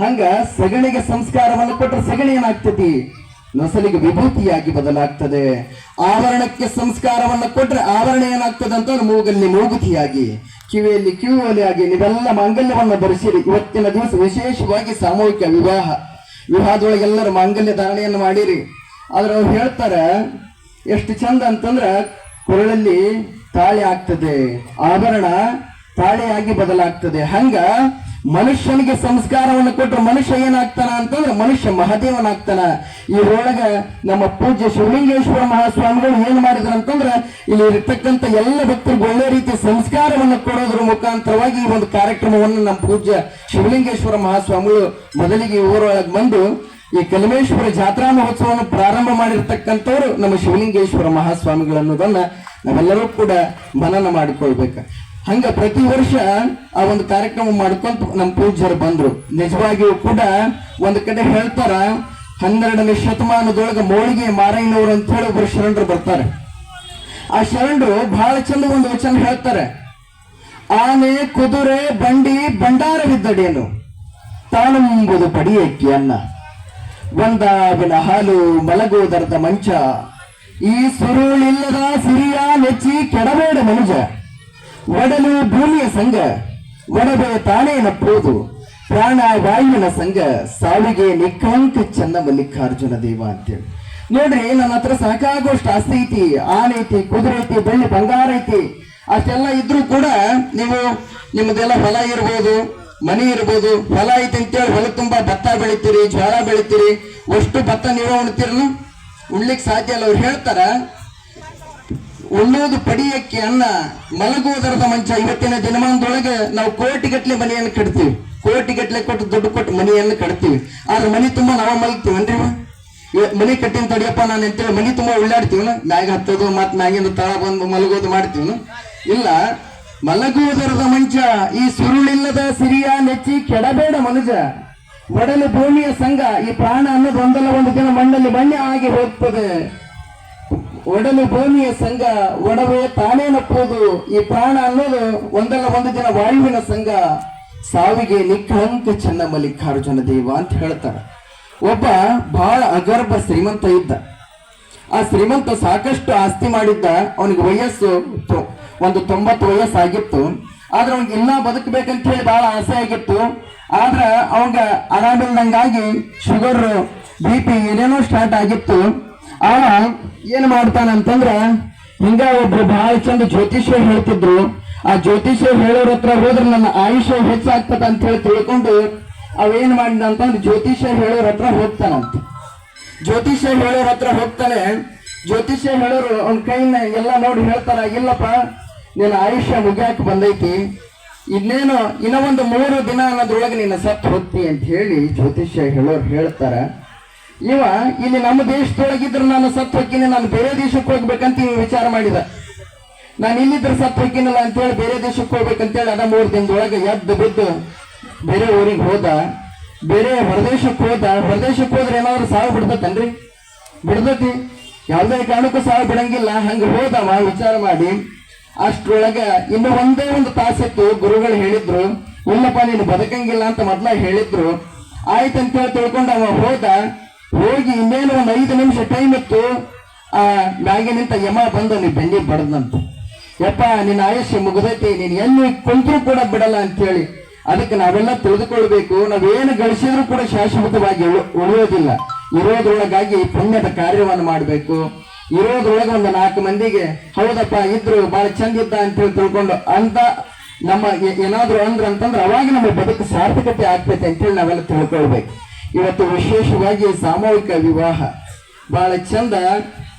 ಹಂಗ ಸಗಣಿಗೆ ಸಂಸ್ಕಾರವನ್ನು ಕೊಟ್ಟರೆ ಸಗಣಿ ಏನಾಗ್ತತಿ? ನೊಸಲಿಗೆ ವಿಭೂತಿಯಾಗಿ ಬದಲಾಗ್ತದೆ. ಆವರಣಕ್ಕೆ ಸಂಸ್ಕಾರವನ್ನು ಕೊಟ್ರೆ ಆವರಣ ಏನಾಗ್ತದೆ ಅಂತಂದ್ರೆ ಮೂಗಲ್ಲಿ ಮೂಗುತಿಯಾಗಿ, ಕಿವಿಯಲ್ಲಿ ಕಿವಿಯೊಲೆಯಾಗಿ ನೀವೆಲ್ಲ ಮಾಂಗಲ್ಯವನ್ನು ಧರಿಸಿರಿ. ಇವತ್ತಿನ ದಿವಸ ವಿಶೇಷವಾಗಿ ಸಾಮೂಹಿಕ ವಿವಾಹದೊಳಗೆ ಎಲ್ಲರೂ ಮಾಂಗಲ್ಯ ಧಾರಣೆಯನ್ನು ಮಾಡಿರಿ. ಆದ್ರೆ ಅವ್ರು ಹೇಳ್ತಾರೆ ಎಷ್ಟು ಚಂದ ಅಂತಂದ್ರ ಕೊರಳಲ್ಲಿ ತಾಳಿ ಆಗ್ತದೆ, ಆಭರಣ ತಾಳಿಯಾಗಿ ಬದಲಾಗ್ತದೆ. ಹಂಗ ಮನುಷ್ಯನಿಗೆ ಸಂಸ್ಕಾರವನ್ನು ಕೊಟ್ಟರೆ ಮನುಷ್ಯ ಏನಾಗ್ತಾನ ಅಂತಂದ್ರೆ ಮನುಷ್ಯ ಮಹಾದೇವನಾಗ್ತಾನ. ಈ ಒಳಗ ನಮ್ಮ ಪೂಜ್ಯ ಶಿವಲಿಂಗೇಶ್ವರ ಮಹಾಸ್ವಾಮಿಗಳು ಏನ್ ಮಾಡಿದ್ರು ಅಂತಂದ್ರೆ ಇಲ್ಲಿ ಇರ್ತಕ್ಕಂಥ ಎಲ್ಲ ಭಕ್ತರಿಗೆ ಒಳ್ಳೆ ರೀತಿಯ ಸಂಸ್ಕಾರವನ್ನು ಕೊಡೋದ್ರ ಮುಖಾಂತರವಾಗಿ ಈ ಒಂದು ಕಾರ್ಯಕ್ರಮವನ್ನು ನಮ್ಮ ಪೂಜ್ಯ ಶಿವಲಿಂಗೇಶ್ವರ ಮಹಾಸ್ವಾಮಿಗಳು ಮೊದಲಿಗೆ ಊರೊಳಗೆ ಬಂದು ಈ ಕಲಿಮೇಶ್ವರ ಜಾತ್ರಾ ಮಹೋತ್ಸವವನ್ನು ಪ್ರಾರಂಭ ಮಾಡಿರ್ತಕ್ಕಂಥವ್ರು ನಮ್ಮ ಶಿವಲಿಂಗೇಶ್ವರ ಮಹಾಸ್ವಾಮಿಗಳು ಅನ್ನೋದನ್ನ ನಾವೆಲ್ಲರೂ ಕೂಡ ಮನನ ಮಾಡಿಕೊಳ್ಬೇಕು. ಹಂಗ ಪ್ರತಿ ವರ್ಷ ಆ ಒಂದು ಕಾರ್ಯಕ್ರಮ ಮಾಡ್ಕೊಂತ ನಮ್ಮ ಪೂಜ್ಯರು ಬಂದ್ರು. ನಿಜವಾಗಿಯೂ ಕೂಡ ಒಂದು ಕಡೆ ಹೇಳ್ತಾರ, 12ನೇ ಶತಮಾನದೊಳಗೆ ಮೋಳಿಗೆ ಮಾರಯ್ಯನವರು ಅಂತ ಹೇಳಿ ಒಬ್ಬರು ಶರಣರು ಬರ್ತಾರೆ. ಆ ಶರಣರು ಬಹಳ ಚಂದ ಒಂದು ವಚನ ಹೇಳ್ತಾರೆ, ಆನೆ ಕುದುರೆ ಬಂಡಿ ಭಂಡಾರವಿದ್ದಡೇನು ತಾನುಂಬುದು ಪಡಿಯಕ್ಕೆ ಅನ್ನ, ಒಂದಾವಿನ ಹಾಲು ಮಲಗೋದರದ ಮಂಚ, ಈ ಸುರುಳಿಲ್ಲದ ಸಿರಿಯ ನೆಚ್ಚಿ ಕೆಡಬೇಡ ಮನುಜ, ಒಡಲು ಭೂಮಿಯ ಸಂಘ ಒಡಬೆ ತಾನೇ ನಪ್ಪೋದು, ಪ್ರಾಣ ವಾಯುವಿನ ಸಂಘ ಸಾವಿಗೆ ನಿಕ್ಕಂಕ ಚನ್ನ ಮಲ್ಲಿಕಾರ್ಜುನ ದೇವ ಅಂತೇಳಿ. ನೋಡ್ರಿ, ನನ್ನ ಹತ್ರ ಸಾಕಾಗೋಷ್ಟು ಆಸ್ತಿ ಐತಿ, ಆನೆ ಐತಿ, ಕುದುರೆ ಐತಿ, ಬೆಳ್ಳಿ ಬಂಗಾರ ಐತಿ, ಅಷ್ಟೆಲ್ಲ ಇದ್ರೂ ಕೂಡ ನೀವು ನಿಮ್ಮದೆಲ್ಲ ಹೊಲ ಇರ್ಬೋದು, ಮನಿ ಇರ್ಬೋದು. ಹೊಲ ಐತಿ ಅಂತೇಳಿ ಹೊಲ ತುಂಬಾ ಭತ್ತ ಬೆಳಿತೀರಿ, ಜ್ವಾಳ ಬೆಳಿತೀರಿ, ಅಷ್ಟು ಭತ್ತ ನೀವೇ ಉಣ್ತೀರನು? ಉಣ್ಲಿಕ್ಕೆ ಸಾಧ್ಯ ಇಲ್ಲ. ಅವ್ರು ಹೇಳ್ತಾರ, ಉಣ್ಣೋದು ಪಡಿಯಕ್ಕೆ ಅನ್ನ, ಮಲಗೋದರದ ಮಂಚ. ಇವತ್ತಿನ ದಿನಮಾನದೊಳಗೆ ನಾವು ಕೋಟಿಗಟ್ಲೆ ಮನೆಯನ್ನು ಕಟ್ತೀವಿ, ಕೋಟಿಗಟ್ಲೆ ಕೊಟ್ಟು ದುಡ್ಡು ಕೊಟ್ಟು ಮನೆಯನ್ನು ಕಟ್ತೀವಿ. ಆದ್ರೆ ಮನಿ ತುಂಬಾ ನಾವ ಮಲಗ್ತೀವನ್ರಿ? ಮನಿ ಕಟ್ಟಿನ ತಡಿಯಪ್ಪ ನಾನು ಅಂತೇಳಿ ಮನಿ ತುಂಬಾ ಉಳ್ಳಾಡ್ತೀವನ? ಮ್ಯಾಗ ಹತ್ತೋದು ಮತ್ ಮ್ಯಾಗಿಂದ ತಳ ಬಂದು ಮಲಗೋದು ಮಾಡ್ತೀವನು? ಇಲ್ಲ. ಮಲಗುವುದರದ ಮಂಚ, ಈ ಸುರುಳಿಲ್ಲದ ಸಿರಿಯ ನೆಚ್ಚಿ ಕೆಡಬೇಡ ಮನುಜ, ಒಡಲು ಭೂಮಿಯ ಸಂಘ. ಈ ಪ್ರಾಣ ಅನ್ನೋದು ಒಂದಲ್ಲ ಒಂದು ದಿನ ಮಣ್ಣಲ್ಲಿ ಮಣ್ಣೆ ಆಗಿ ಹೋಗ್ತದೆ. ಒಡಲು ಭೂಮಿಯ ಸಂಘ ಒಡವೆ ತಾನೇ ನಪ್ಪುವುದು. ಈ ಪ್ರಾಣ ಅನ್ನೋದು ಒಂದಲ್ಲ ಒಂದು ದಿನ ವಾಯುವಿನ ಸಂಘ, ಸಾವಿಗೆ ನಿಕ್ಕಂಕ ಚೆನ್ನ ಮಲ್ಲಿಕಾರ್ಜುನ ದೇವ ಅಂತ ಹೇಳ್ತಾರೆ. ಒಬ್ಬ ಬಹಳ ಅಗರ್ಭ ಶ್ರೀಮಂತ ಇದ್ದ. ಆ ಶ್ರೀಮಂತ ಸಾಕಷ್ಟು ಆಸ್ತಿ ಮಾಡಿದ್ದ. ಅವನಿಗೆ ವಯಸ್ಸು ಒಂದು 90 ವಯಸ್ಸಾಗಿತ್ತು. ಆದ್ರೆ ಅವನಿಗೆ ಇನ್ನೂ ಬದುಕಬೇಕಂತ ಹೇಳಿ ಬಹಳ ಆಸೆ ಆಗಿತ್ತು. ಆದ್ರ ಅವಂಗ ಆರಾಮಿಲ್ದಂಗಾಗಿ ಶುಗರ್, BP ಏನೇನೋ ಸ್ಟಾರ್ಟ್ ಆಗಿತ್ತು. ಅವ ಏನ್ ಮಾಡ್ತಾನಂತಂದ್ರ, ಹಿಂಗ ಒಬ್ರು ಬಹಳ ಚಂದ ಜ್ಯೋತಿಷ್ಯ ಹೇಳ್ತಿದ್ರು. ಆ ಜ್ಯೋತಿಷ್ಯ ಹೇಳೋರ ಹತ್ರ ಹೋದ್ರೆ ನನ್ನ ಆಯುಷ್ಯ ಹೆಚ್ಚಾಗ್ತದ ಅಂತ ಹೇಳಿ ತಿಳ್ಕೊಂಡು ಅವೇನ್ ಮಾಡಿದ ಅಂತಂದ್ರೆ ಜ್ಯೋತಿಷ್ಯ ಹೇಳೋರ ಹತ್ರ ಹೋಗ್ತಾನಂತ. ಜ್ಯೋತಿಷ್ಯ ಹೇಳೋರ ಹತ್ರ ಹೋಗ್ತಾನೆ. ಜ್ಯೋತಿಷ್ಯ ಹೇಳೋರು ಅವ್ನ ಕೈನ ಎಲ್ಲ ನೋಡಿ ಹೇಳ್ತಾರ, ಇಲ್ಲಪ್ಪ ನಿನ್ನ ಆಯುಷ್ಯ ಮುಗಿಯಾಕ ಬಂದೈತಿ, ಇನ್ನೇನು ಇನ್ನ ಒಂದು 3 ದಿನ ಅನ್ನೋದ್ರೊಳಗೆ ನಿನ್ನ ಸತ್ತು ಹೋಗ್ತಿ ಅಂತ ಹೇಳಿ ಜ್ಯೋತಿಷ್ಯ ಹೇಳೋರು ಹೇಳ್ತಾರ. ಇವ ಇಲ್ಲಿ ನಮ್ಮ ದೇಶದೊಳಗಿದ್ರೆ ನಾನು ಸತ್ತು ಹೋಗ್ತೀನಿ, ನಾನು ಬೇರೆ ದೇಶಕ್ಕೆ ಹೋಗ್ಬೇಕಂತ ಇವ ವಿಚಾರ ಮಾಡಿದ. ನಾನು ಇಲ್ಲಿದ್ರೆ ಸತ್ತು ಹೋಗ್ತೀನಲ್ಲ ಅಂತೇಳಿ ಬೇರೆ ದೇಶಕ್ಕೆ ಹೋಗ್ಬೇಕಂತೇಳಿ ಅದ 3 ದಿನದೊಳಗೆ ಎದ್ದು ಬಿದ್ದು ಬೇರೆ ಊರಿಗೆ ಹೋದ. ಬೇರೆ ಹೊರದೇಶಕ್ಕೆ ಹೋದ. ಹೊರದೇಶಕ್ಕೆ ಹೋದ್ರೆ ಏನಾದ್ರು ಸಾವು ಬಿಡ್ತತನ್ರಿ? ಬಿಡ್ತತಿ, ಯಾವುದೇ ಕಾರಣಕ್ಕೂ ಸಾವು ಬಿಡಂಗಿಲ್ಲ. ಹಂಗ ಹೋದವ ವಿಚಾರ ಮಾಡಿ. ಅಷ್ಟ್ರೊಳಗ ಇನ್ನು ಒಂದೇ ಒಂದು ತಾಸಿತ್ತು. ಗುರುಗಳು ಹೇಳಿದ್ರು, ಇಲ್ಲಪ್ಪ ನೀನು ಬದುಕಂಗಿಲ್ಲ ಅಂತ ಮೊದ್ಲ ಹೇಳಿದ್ರು. ಆಯ್ತಂತೇಳಿ ತಿಳ್ಕೊಂಡು ಅವ ಹೋದ. ಹೋಗಿ ಇನ್ನೇನು ಒಂದು 5 ನಿಮಿಷ ಟೈಮ್ ಇತ್ತು. ಆ ಮ್ಯಾಗೆ ನಿಂತ ಯಮ ಬಂದು ನೀ ಬೆನ್ನಿ ಬಡದಂತ, ಯಪ್ಪ ನಿನ್ನ ಆಯುಷ್ಯ ಮುಗಿದೈತಿ, ನೀನ್ ಎಲ್ಲಿ ಕುಂತ್ರು ಕೂಡ ಬಿಡಲ್ಲ ಅಂತ ಹೇಳಿ. ಅದಕ್ಕೆ ನಾವೆಲ್ಲ ತಿಳಿದುಕೊಳ್ಬೇಕು, ನಾವೇನು ಗಳಿಸಿದ್ರು ಕೂಡ ಶಾಶ್ವತವಾಗಿ ಉಳಿಯೋದಿಲ್ಲ. ಇರೋದ್ರೊಳಗಾಗಿ ಪುಣ್ಯದ ಕಾರ್ಯವನ್ನು ಮಾಡಬೇಕು. ಇರೋದ್ರೊಳಗೆ ಒಂದು 4 ಮಂದಿಗೆ ಹೌದಪ್ಪ ಇದ್ರು ಬಹಳ ಚಂದ ಇದ್ದ ಅಂತ ಹೇಳಿ ತಿಳ್ಕೊಂಡು ಅಂತ ನಮ್ಮ ಏನಾದ್ರು ಅಂತಂದ್ರೆ ಅವಾಗ ನಮ್ಮ ಬದುಕು ಸಾರ್ಥಕತೆ ಆಗ್ತೈತೆ ಅಂತೇಳಿ ನಾವೆಲ್ಲ ತಿಳ್ಕೊಳ್ಬೇಕು. ಇವತ್ತು ವಿಶೇಷವಾಗಿ ಸಾಮೂಹಿಕ ವಿವಾಹ ಬಹಳ ಚಂದ.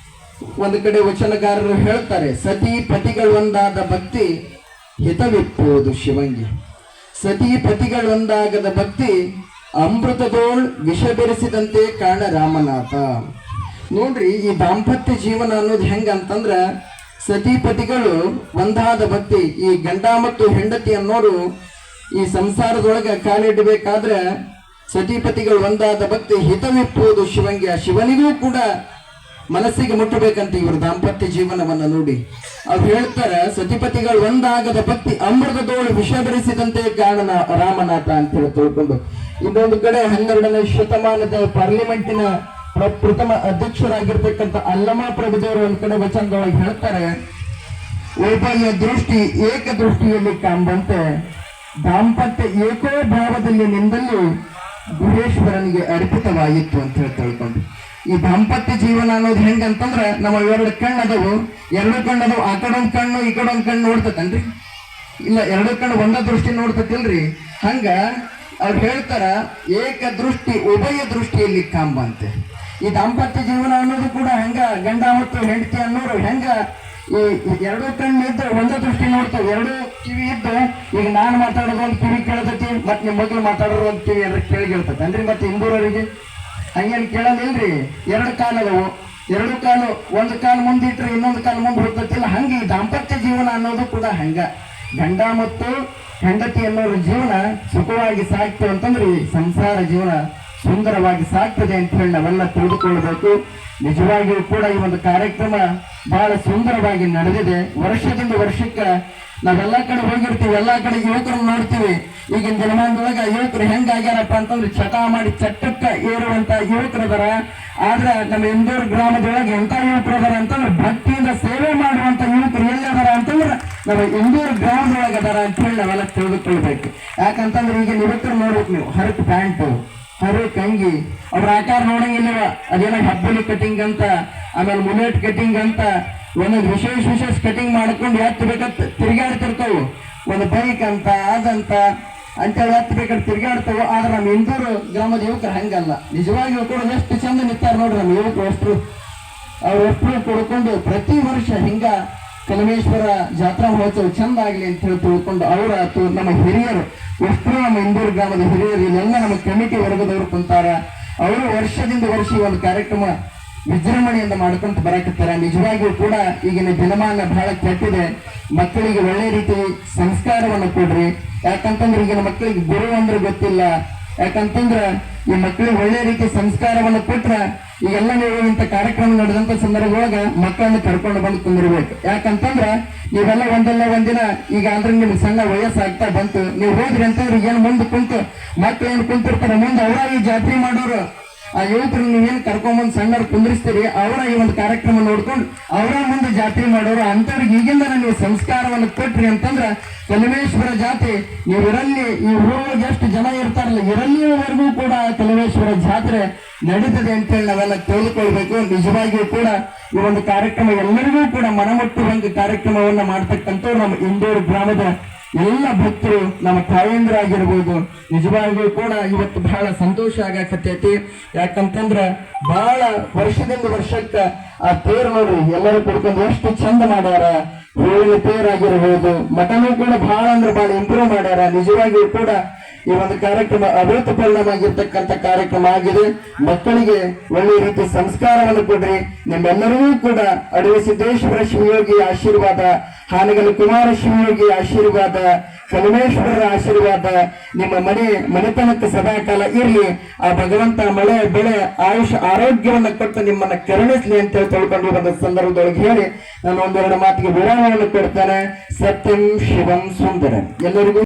ಒಂದು ಕಡೆ ವಚನಕಾರರು ಹೇಳ್ತಾರೆ, ಸತಿ ಪತಿಗಳೊಂದಾದ ಭಕ್ತಿ ಹಿತವಿಪ್ಪುವುದು ಶಿವಂಗಿ, ಸತಿ ಪತಿಗಳೊಂದಾಗದ ಭಕ್ತಿ ಅಮೃತದೋಳ್ ವಿಷ ಬೆರೆಸಿದಂತೆ ಕಾರಣ ರಾಮನಾಥ. ನೋಡ್ರಿ, ಈ ದಾಂಪತ್ಯ ಜೀವನ ಅನ್ನೋದು ಹೆಂಗ ಅಂತಂದ್ರ ಸತಿಪತಿಗಳು ಒಂದಾದ ಭಕ್ತಿ. ಈ ಗಂಡ ಮತ್ತು ಹೆಂಡತಿ ಅನ್ನೋರು ಈ ಸಂಸಾರದೊಳಗೆ ಕಾಲಿಡಬೇಕಾದ್ರೆ ಸತಿಪತಿಗಳು ಒಂದಾದ ಭಕ್ತಿ ಹಿತವಿಪ್ಪುವುದು ಶಿವಂಗಿ. ಆ ಶಿವನಿಗೂ ಕೂಡ ಮನಸ್ಸಿಗೆ ಮುಟ್ಟಬೇಕಂತ ಇವರು ದಾಂಪತ್ಯ ಜೀವನವನ್ನ ನೋಡಿ ಅವ್ರು ಹೇಳ್ತಾರ, ಸತಿಪತಿಗಳು ಒಂದಾಗದ ಭಕ್ತಿ ಅಮೃತದೋಳು ವಿಷ ಬೆರೆಸಿದಂತೆ ಕಾರಣ ರಾಮನಾಥ ಅಂತ ಹೇಳಿ ತಿಳ್ಕೊಂಡು ಇನ್ನೊಂದು ಕಡೆ 12ನೇ ಶತಮಾನದ ಪಾರ್ಲಿಮೆಂಟಿನ ಪ್ರಥಮ ಅಧ್ಯಕ್ಷರಾಗಿರ್ತಕ್ಕಂಥ ಅಲ್ಲಮಾ ಪ್ರಭುದೇವರು ಒಂದ್ ಕಡೆ ವಚನದೊಳಗೆ ಹೇಳ್ತಾರೆ, ಒಬ್ಬನ ದೃಷ್ಟಿ ಏಕದೃಷ್ಟಿಯಲ್ಲಿ ಕಾಂಬಂತೆ ದಾಂಪತ್ಯ ಏಕೋ ಭಾವದಲ್ಲಿ ನಿಂದಲು ಗುಹೇಶ್ವರನಿಗೆ ಅರ್ಪಿತವಾಯಿತು ಅಂತ ಹೇಳಿ ತಿಳ್ಕೊಂಡು. ಈ ದಾಂಪತ್ಯ ಜೀವನ ಅನ್ನೋದು ಹೆಂಗಂತಂದ್ರ ನಮ್ಮ ಎರಡು ಕಣ್ಣು ಅದಾವು, ಆ ಕಡೆ ಒಂದ್ ಕಣ್ಣು ಈ ಕಡೆ ಒಂದ್ ಕಣ್ಣು ನೋಡ್ತತನ್ರಿ, ಇಲ್ಲ ಎರಡು ಕಣ್ಣು ಒಂದ ದೃಷ್ಟಿ ನೋಡ್ತತಿಲ್ರಿ. ಹಂಗ ಅವ್ರು ಹೇಳ್ತಾರ ಏಕದೃಷ್ಟಿ ಉಭಯ ದೃಷ್ಟಿಯಲ್ಲಿ ಕಾಂಬ ಅಂತೆ. ಈ ದಾಂಪತ್ಯ ಜೀವನ ಅನ್ನೋದು ಕೂಡ ಹೆಂಗ ಗಂಡ ಮತ್ತು ಹೆಂಡತಿ ಅನ್ನೋರು ಹೆಂಗ ಈ ಎರಡು ಕಣ್ಣು ಇದ್ದು ಒಂದ ದೃಷ್ಟಿ ನೋಡ್ತಾವ, ಎರಡು ಕಿವಿ ಇದ್ದು ಈಗ ನಾನು ಮಾತಾಡೋದು ಒಂದು ಕಿವಿ ಕೇಳ್ತತಿ, ಮತ್ ನಿಮ್ ಮಗಳು ಮಾತಾಡೋದು ಒಂದು ಕಿವಿ ಎರಡು ಕೇಳಿ ಕೇಳ್ತತಿ ಅನ್ರಿ. ಮತ್ತೆ ಹಿಂದೂರವರಿಗೆ ಹಂಗೇನು ಕೇಳೋದಿಲ್ರಿ. ಎರಡು ಕಾಲು ಅದಾವು, ಎರಡು ಕಾಲು ಒಂದು ಕಾಲು ಮುಂದಿಟ್ರೆ ಇನ್ನೊಂದು ಕಾಲು ಮುಂದೆ ಹೋಗ್ತತಿಲ್ಲ. ಹಂಗೆ ಈ ದಾಂಪತ್ಯ ಜೀವನ ಅನ್ನೋದು ಕೂಡ ಹಂಗ ಗಂಡ ಮತ್ತು ಹೆಂಡತಿ ಅನ್ನೋರ ಜೀವನ ಸುಖವಾಗಿ ಸಾಕ್ತು ಅಂತಂದ್ರೆ ಈ ಸಂಸಾರ ಜೀವನ ಸುಂದರವಾಗಿ ಸಾಕ್ತದೆ ಅಂತ ಹೇಳಿ ನಾವೆಲ್ಲ ತಿಳಿದುಕೊಳ್ಬೇಕು. ನಿಜವಾಗಿಯೂ ಕೂಡ ಈ ಒಂದು ಕಾರ್ಯಕ್ರಮ ಬಹಳ ಸುಂದರವಾಗಿ ನಡೆದಿದೆ. ವರ್ಷದಿಂದ ವರ್ಷಕ್ಕೆ ನಾವೆಲ್ಲಾ ಕಡೆ ಹೋಗಿರ್ತೀವಿ, ಎಲ್ಲಾ ಕಡೆ ಯುವಕರನ್ನು ನೋಡ್ತೀವಿ. ಈಗಿನ ದಿನಮಾನದೊಳಗ ಯುವಕರು ಹೆಂಗಾಗ್ಯಾರಪ್ಪ ಅಂತಂದ್ರೆ ಚಟ ಮಾಡಿ ಚಟ್ಟಕ್ಕ ಏರುವಂತ ಯುವಕರದಾರ. ಆದ್ರೆ ನಮ್ಮ ಇಂದೂರು ಗ್ರಾಮದೊಳಗೆ ಎಂತ ಯುವಕರು ಅದಾರ ಅಂತಂದ್ರೆ ಭಕ್ತಿಯಿಂದ ಸೇವೆ ಮಾಡುವಂತ ಯುವಕರು ಎಲ್ಲದಾರ ಅಂತಂದ್ರೆ ನಮ್ಮ ಇಂದೂರು ಗ್ರಾಮದೊಳಗೆ ಅದಾರ ಅಂತ ಹೇಳಿ ನಾವೆಲ್ಲ ತಿಳಿದುಕೊಳ್ಬೇಕು. ಯಾಕಂತಂದ್ರೆ ಈಗ ಯುವಕರು ನೋಡ್ಬೇಕು ನೀವು, ಹರಕ್ ಪ್ಯಾಂಟು ಹರಕ್ ಅಂಗಿ, ಅವ್ರ ಆಕಾರ ನೋಡಂಗಿಲ್ಲವ, ಅದೇನೋ ಹಬ್ಬಲಿ ಕಟಿಂಗ್ ಅಂತ, ಆಮೇಲೆ ಮುನೇಟ್ ಕಟಿಂಗ್ ಅಂತ ಒಂದೊಂದು ವಿಶೇಷ ಕಟಿಂಗ್ ಮಾಡ್ಕೊಂಡು ಬೇಕಂತ ತಿರುಗಾಡ್ತಿರ್ತಾವು. ಒಂದು ಬೈಕ್ ಅಂತ ಅದಂತ ಅಂತೇಳಿ ಬೇಕಂತ ತಿರುಗಾಡ್ತಾವ. ಆದ್ರೆ ನಮ್ಮ ಇಂದೂರು ಗ್ರಾಮದ ಯುವಕರು ಹಂಗಲ್ಲ. ನಿಜವಾಗಿಯೂ ಕೂಡ ಎಷ್ಟು ಚಂದ ನಿಂತಾರ ನೋಡ್ರಿ ನಮ್ಮ ಯುವಕರು ಅಷ್ಟರು. ಅವ್ರ ಒಟ್ಟರು ಕೊಡ್ಕೊಂಡು ಪ್ರತಿ ವರ್ಷ ಹಿಂಗ ಕಲಮೇಶ್ವರ ಜಾತ್ರಾ ಮಹೋತ್ಸವ ಚಂದ ಆಗ್ಲಿ ಅಂತ ಹೇಳಿ ತಿಳ್ಕೊಂಡು ಅವರ ಅಥವಾ ನಮ್ಮ ಹಿರಿಯರು ಎಷ್ಟು ನಮ್ಮ ಇಂದೂರು ಗ್ರಾಮದ ಹಿರಿಯರು ಇಲ್ಲೆಲ್ಲ ನಮ್ಮ ಕಮಿಟಿ ವರ್ಗದವರು ಕುಂತಾರ. ಅವರು ವರ್ಷದಿಂದ ವರ್ಷ ಈ ಒಂದು ಕಾರ್ಯಕ್ರಮ ವಿಜೃಂಭಣೆಯಿಂದ ಮಾಡ್ಕೊಂತ ಬರಕತ್ತಾರ. ನಿಜವಾಗಿಯೂ ಕೂಡ ಈಗಿನ ದಿನಮಾನ ಬಹಳ ಕೆಟ್ಟಿದೆ. ಮಕ್ಕಳಿಗೆ ಒಳ್ಳೆ ರೀತಿ ಸಂಸ್ಕಾರವನ್ನು ಕೊಡ್ರಿ. ಯಾಕಂತಂದ್ರೆ ಈಗಿನ ಮಕ್ಕಳಿಗೆ ಗುರು ಅಂದ್ರೆ ಗೊತ್ತಿಲ್ಲ. ಯಾಕಂತಂದ್ರ ಈ ಮಕ್ಕಳಿಗೆ ಒಳ್ಳೆ ರೀತಿ ಸಂಸ್ಕಾರವನ್ನು ಕೊಟ್ರ ಈಗೆಲ್ಲ ನೀವು ಇಂಥ ಕಾರ್ಯಕ್ರಮ ನಡೆದಂತ ಸಂದರ್ಭದೊಳಗ ಮಕ್ಕಳನ್ನ ಕರ್ಕೊಂಡು ಬಂದು ಕುಂದಿರ್ಬೇಕು. ಯಾಕಂತಂದ್ರ ನೀವೆಲ್ಲ ಒಂದಲ್ಲ ಒಂದಿನ ಈಗ ಅಂದ್ರೆ ನಿಮ್ಗೆ ಸಣ್ಣ ವಯಸ್ಸಾಗ್ತಾ ಬಂತು, ನೀವು ಹೋದ್ರಿ ಅಂತಂದ್ರೆ ಏನ್ ಮುಂದೆ ಕುಂತು ಮಕ್ಳು ಏನ್ ಕುಂತಿರ್ತಾರೆ, ಮುಂದೆ ಅವರ ಈ ಜಾತ್ರೆ ಮಾಡೋರು ಆ ಯುವಕರು ನೀವೇನ್ ಕರ್ಕೊಂಡ್ಬಂದು ಸಣ್ಣವ್ರು ಕುಂದಿರಿಸ್ತೀರಿ, ಅವರ ಈ ಒಂದು ಕಾರ್ಯಕ್ರಮ ನೋಡ್ಕೊಂಡು ಅವರ ಮುಂದೆ ಜಾತ್ರೆ ಮಾಡೋರು ಅಂತವ್ರಿಗೆ ಈಗಿಂದ ನೀವು ಸಂಸ್ಕಾರವನ್ನು ಕೊಟ್ರಿ ಅಂತಂದ್ರ ಕಲಮೇಶ್ವರ ಜಾತ್ರೆ ನೀವು ಇರಲ್ಲಿ ಈ ಊರೊಳಗೆ ಎಷ್ಟು ಜನ ಇರ್ತಾರಲ್ಲ ಇರಲ್ಲಿವರೆಗೂ ಕೂಡ ಕಲಮೇಶ್ವರ ಜಾತ್ರೆ ನಡೀತದೆ ಅಂತೇಳಿ ನಾವೆಲ್ಲ ತಿಳಿದುಕೊಳ್ಬೇಕು. ನಿಜವಾಗಿಯೂ ಕೂಡ ಈ ಒಂದು ಕಾರ್ಯಕ್ರಮ ಎಲ್ಲರಿಗೂ ಕೂಡ ಮನಮುಟ್ಟುವಂತ ಕಾರ್ಯಕ್ರಮವನ್ನ ಮಾಡ್ತಕ್ಕಂಥವ್ರು ನಮ್ಮ ಇಂದೂರು ಗ್ರಾಮದ ಎಲ್ಲ ಭಕ್ತರು, ನಮ್ಮ ತಾಯಂದ್ರ ಆಗಿರ್ಬೋದು. ನಿಜವಾಗಿಯೂ ಕೂಡ ಇವತ್ತು ಬಹಳ ಸಂತೋಷ ಆಗಕತ್ತೈತಿ. ಯಾಕಂತಂದ್ರ ಬಹಳ ವರ್ಷದಿಂದ ವರ್ಷಕ್ಕ ಆ ತೇರು ನೋಡ್ರಿ ಎಲ್ಲರೂ ಕುಡ್ಕೊಂಡು ಎಷ್ಟು ಚಂದ ಮಾಡ್ಯಾರ. ಹೂವಿನ ತೇರಾಗಿರ್ಬೋದು, ಮಠನೂ ಕೂಡ ಬಹಳ ಅಂದ್ರೆ ಬಹಳ ಇಂಪ್ರೂವ್ ಮಾಡ್ಯಾರ. ನಿಜವಾಗಿಯೂ ಕೂಡ ಈ ಒಂದು ಕಾರ್ಯಕ್ರಮ ಅಭೂತಪೂರ್ಣವಾಗಿರ್ತಕ್ಕಂಥ ಕಾರ್ಯಕ್ರಮ ಆಗಿದೆ. ಮಕ್ಕಳಿಗೆ ಒಳ್ಳೆ ರೀತಿ ಸಂಸ್ಕಾರವನ್ನು ಕೊಡ್ರಿ. ನಿಮ್ಮೆಲ್ಲರಿಗೂ ಕೂಡ ಅಡವಿ ಸಿದ್ದೇಶ್ವರ ಶಿವಯೋಗಿ ಆಶೀರ್ವಾದ, ಹಾನಗಲ್ ಕುಮಾರ ಶಿವಯೋಗಿ ಆಶೀರ್ವಾದ, ಕಲಮೇಶ್ವರರ ಆಶೀರ್ವಾದ ನಿಮ್ಮ ಮನೆತನಕ್ಕೆ ಸದಾಕಾಲ ಇರ್ಲಿ. ಆ ಭಗವಂತ ಮಳೆ ಬೆಳೆ ಆಯುಷ್ ಆರೋಗ್ಯವನ್ನ ಕೊಟ್ಟು ನಿಮ್ಮನ್ನ ಕರುಣಿಸ್ಲಿ ಅಂತ ತಿಳ್ಕೊಂಡು ಬಂದ ಸಂದರ್ಭದೊಳಗೆ ಹೇಳಿ ನಾನು ಒಂದೆರಡು ಮಾತಿಗೆ ವಿರಾಮವನ್ನು ಕೊಡ್ತೇನೆ. ಸತ್ಯಂ ಶಿವಂ ಸುಂದರಂ. ಎಲ್ಲರಿಗೂ